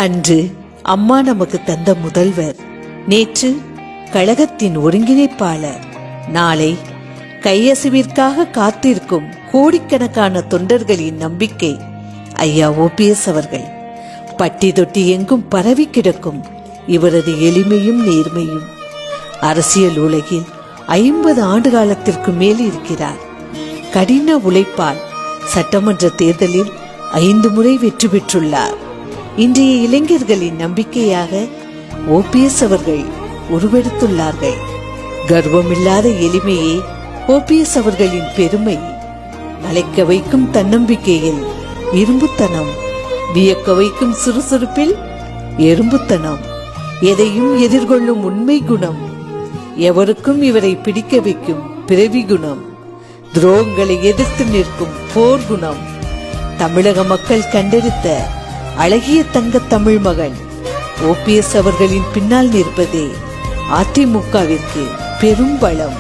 அன்று அம்மா நமக்கு தந்த முதல்வர், நேற்று கழகத்தின் ஒருங்கிணைப்பாளர், நாளை கையசைவிற்காக காத்திருக்கும் கோடிக்கணக்கான தொண்டர்களின் நம்பிக்கை ஐயா ஓபிஎஸ் அவர்கள். பட்டி தொட்டி எங்கும் பரவி கிடக்கும் இவரது எளிமையும் நேர்மையும். அரசியல் உலகில் 50 ஆண்டு காலத்திற்கு மேல் இருக்கிறார். கடின உழைப்பால் சட்டமன்ற தேர்தலில் 5 முறை வெற்றி பெற்றுள்ளார். இன்றைய இளைஞர்களின் நம்பிக்கையாக ஓபிஎஸ் அவர்கள் உருவெடுத்துள்ளார்கள். கர்வமில்லாத எளிமையே ஓபிஎஸ் அவர்களின் பெருமை. மலைக்க வைக்கும் தன்னம்பிக்கையில் இரும்புத்தனம், வியக்க வைக்கும் சுறுசுறுப்பில் எறும்புத்தனம், எதையும் எதிர்கொள்ளும் உண்மை குணம், எவருக்கும் இவரை பிடிக்க வைக்கும் பிறவி குணம், துரோகங்களை எதிர்த்து நிற்கும் போர் குணம். தமிழக மக்கள் கண்டெடுத்த அழகிய தங்க தமிழ் மகன் ஓபிஎஸ் அவர்களின் பின்னால் நிற்பதே அதிமுகவிற்கு பெரும் பலம்.